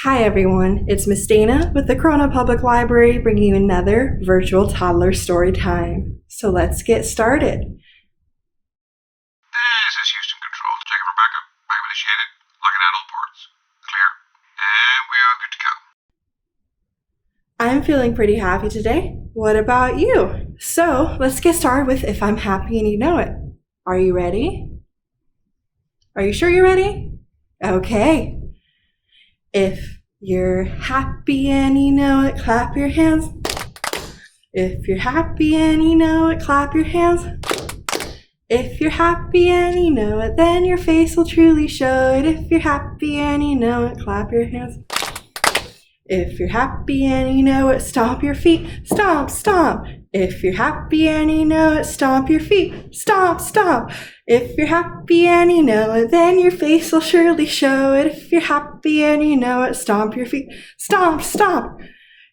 Hi everyone, it's Miss Dana with the Corona Public Library bringing you another virtual toddler story time. So let's get started. This is Houston Control. Checking for backup. Backup initiated. Locking out all ports. Clear. And we are good to go. I'm feeling pretty happy today. What about you? So let's get started with If I'm Happy and You Know It. Are you ready? Are you sure you're ready? Okay. If you're happy and you know it, clap your hands. If you're happy and you know it, clap your hands. If you're happy and you know it, then your face will truly show it. If you're happy and you know it, clap your hands. If you're happy and you know it, stomp your feet, stomp, stomp. If you're happy and you know it, stomp your feet, stomp, stomp. If you're happy and you know it, then your face will surely show it. If you're happy and you know it, stomp your feet, stomp, stomp.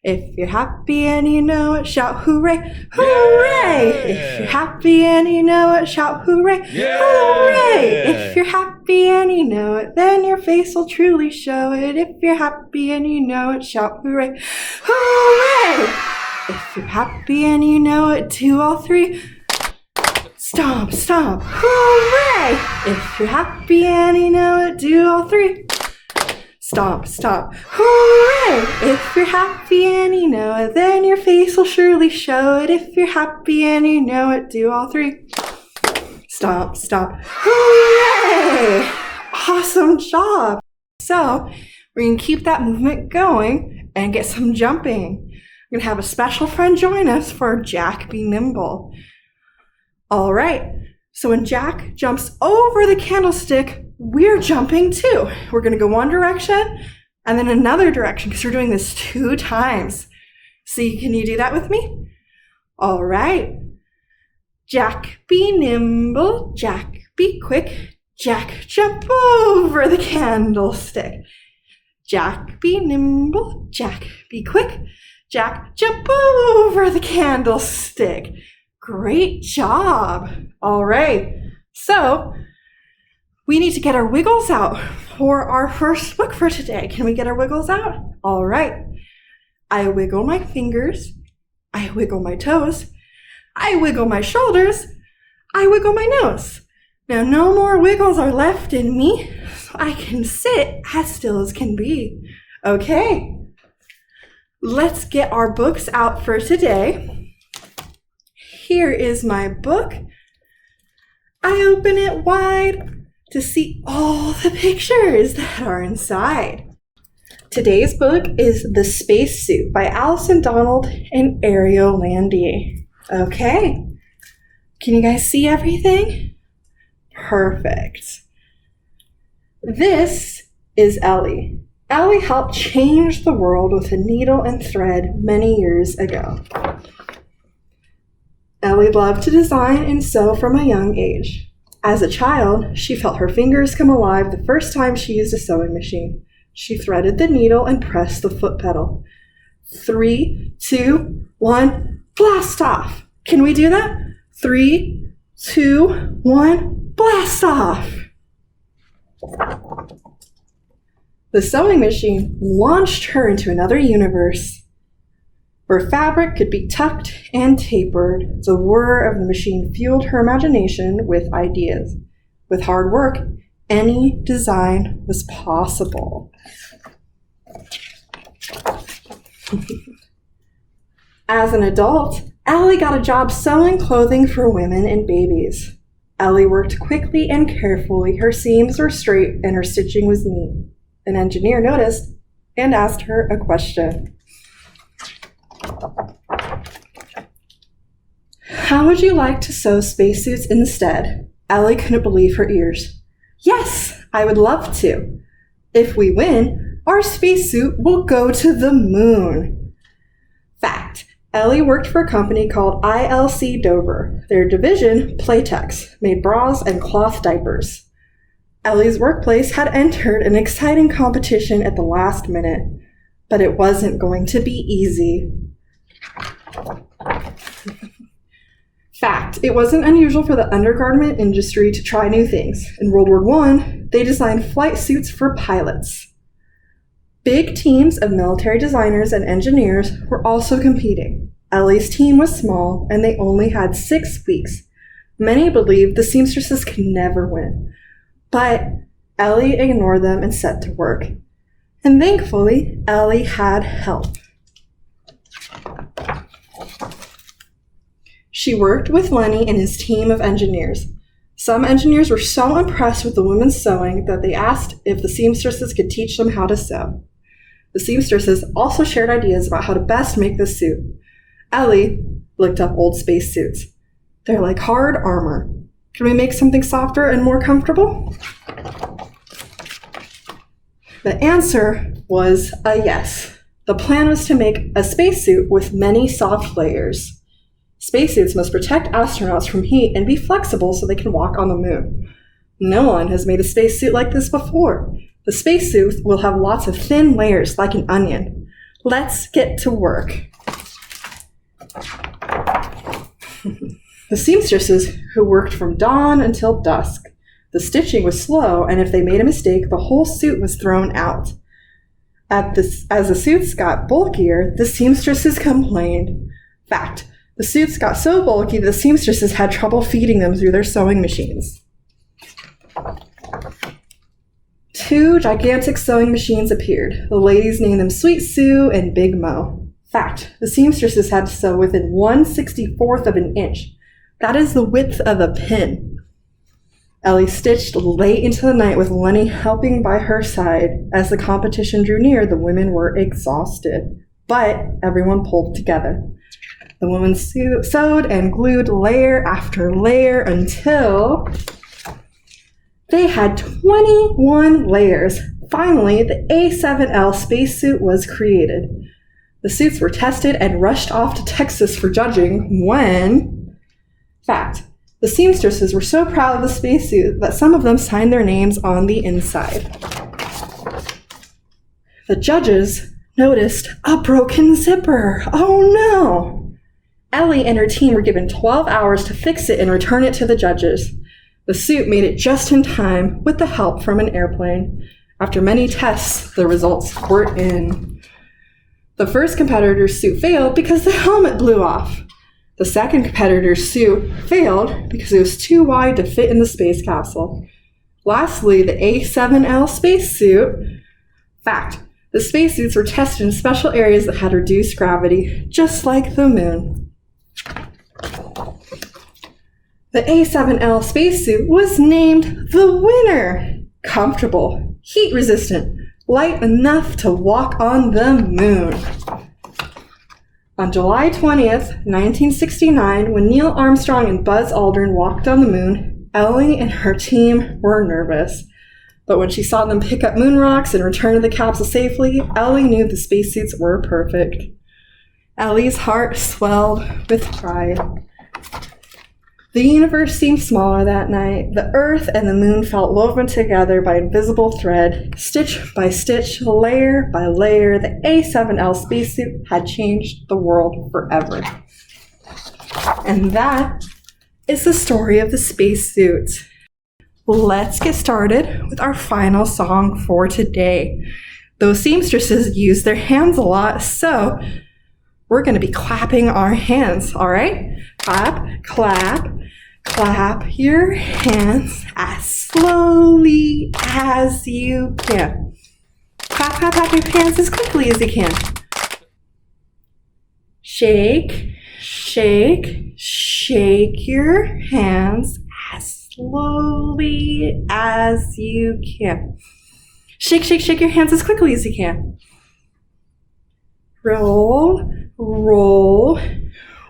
If you're happy and you know it, shout hooray, hooray! Yeah. If you're happy and you know it, shout hooray, Yeah. hooray! If you're happy and you know it, then your face will truly show it. If you're happy and you know it, shout hooray, hooray! If you're happy and you know it, do all three. Stomp, stomp, hooray! If you're happy and you know it, do all three. Stomp, stomp, hooray! If you're happy and you know it, then your face will surely show it. If you're happy and you know it, do all three. Stomp, stomp, hooray! Awesome job! So, we're going to keep that movement going and get some jumping. We're going to have a special friend join us for Jack Be Nimble. All right, so when Jack jumps over the candlestick, we're jumping too. We're going to go one direction and then another direction because we're doing this 2 times. See, can you do that with me? All right. Jack be nimble, Jack be quick, Jack jump over the candlestick. Jack be nimble, Jack be quick, Jack jump over the candlestick. Great job. All right. So we need to get our wiggles out for our first book for today. Can we get our wiggles out? All right. I wiggle my fingers. I wiggle my toes. I wiggle my shoulders. I wiggle my nose. Now, no more wiggles are left in me, so I can sit as still as can be. Okay. Let's get our books out for today. Here is my book. I open it wide to see all the pictures that are inside. Today's book is The Spacesuit by Allison Donald and Ariel Landy. Okay, can you guys see everything? Perfect. This is Ellie. Ellie helped change the world with a needle and thread many years ago. Ellie loved to design and sew from a young age. As a child, she felt her fingers come alive the first time she used a sewing machine. She threaded the needle and pressed the foot pedal. 3, 2, 1, blast off! Can we do that? 3, 2, 1, blast off! The sewing machine launched her into another universe, where fabric could be tucked and tapered. The whir of the machine fueled her imagination with ideas. With hard work, any design was possible. As an adult, Ellie got a job sewing clothing for women and babies. Ellie worked quickly and carefully. Her seams were straight and her stitching was neat. An engineer noticed and asked her a question. How would you like to sew spacesuits instead? Ellie couldn't believe her ears. Yes, I would love to. If we win, our spacesuit will go to the moon. Fact, Ellie worked for a company called ILC Dover. Their division, Playtex, made bras and cloth diapers. Ellie's workplace had entered an exciting competition at the last minute, but it wasn't going to be easy. Fact, it wasn't unusual for the undergarment industry to try new things. In World War I, they designed flight suits for pilots. Big teams of military designers and engineers were also competing. Ellie's team was small, and they only had 6 weeks. Many believed the seamstresses could never win. But Ellie ignored them and set to work. And thankfully, Ellie had help. She worked with Lenny and his team of engineers. Some engineers were so impressed with the women's sewing that they asked if the seamstresses could teach them how to sew. The seamstresses also shared ideas about how to best make the suit. Ellie looked up old spacesuits. They're like hard armor. Can we make something softer and more comfortable? The answer was a yes. The plan was to make a spacesuit with many soft layers. Spacesuits must protect astronauts from heat and be flexible so they can walk on the moon. No one has made a spacesuit like this before. The spacesuit will have lots of thin layers like an onion. Let's get to work. The seamstresses who worked from dawn until dusk. The stitching was slow, and if they made a mistake, the whole suit was thrown out. As the suits got bulkier, the seamstresses complained. Fact, the suits got so bulky the seamstresses had trouble feeding them through their sewing machines. 2 gigantic sewing machines appeared. The ladies named them Sweet Sue and Big Mo. Fact, the seamstresses had to sew within 1/64 of an inch. That is the width of a pin. Ellie stitched late into the night with Lenny helping by her side. As the competition drew near, the women were exhausted, but everyone pulled together. The women sewed and glued layer after layer until they had 21 layers. Finally, the A7L spacesuit was created. The suits were tested and rushed off to Texas for judging when... Fact, the seamstresses were so proud of the spacesuit that some of them signed their names on the inside. The judges noticed a broken zipper. Oh no! Ellie and her team were given 12 hours to fix it and return it to the judges. The suit made it just in time with the help from an airplane. After many tests, the results were in. The first competitor's suit failed because the helmet blew off. The second competitor's suit failed because it was too wide to fit in the space capsule. Lastly, the A7L spacesuit. Fact, the spacesuits were tested in special areas that had reduced gravity, just like the moon. The A7L spacesuit was named the winner. Comfortable, heat-resistant, light enough to walk on the moon. On July 20th, 1969, when Neil Armstrong and Buzz Aldrin walked on the moon, Ellie and her team were nervous. But when she saw them pick up moon rocks and return to the capsule safely, Ellie knew the spacesuits were perfect. Ellie's heart swelled with pride. The universe seemed smaller that night. The Earth and the moon felt woven together by invisible thread. Stitch by stitch, layer by layer, the A7L spacesuit had changed the world forever. And that is the story of the spacesuit. Let's get started with our final song for today. Those seamstresses use their hands a lot, so we're going to be clapping our hands, all right? Clap, clap, clap your hands as slowly as you can. Clap, clap, clap your hands as quickly as you can. Shake, shake, shake your hands as slowly as you can. Shake, shake, shake your hands as quickly as you can. Roll, roll,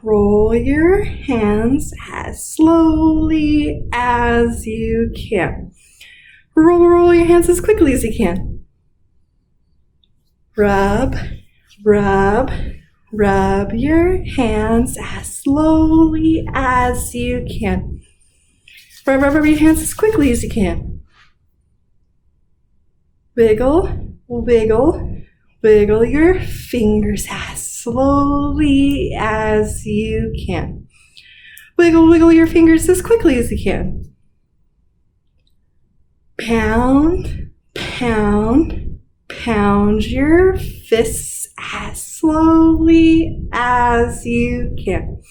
roll your hands as slowly as you can. Roll, roll your hands as quickly as you can. Rub, rub, rub your hands as slowly as you can. Rub, rub, rub your hands as quickly as you can. Wiggle, wiggle, wiggle your fingers as slowly as you can. Wiggle, wiggle your fingers as quickly as you can. Pound, pound, Pound your fists as slowly as you can.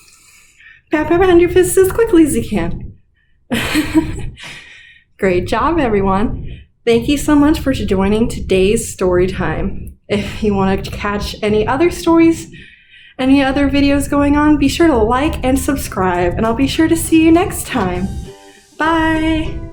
Pound your fists as quickly as you can. Great job, everyone. Thank you so much for joining today's story time. If you want to catch any other stories, any other videos going on, be sure to like and subscribe, and I'll be sure to see you next time. Bye!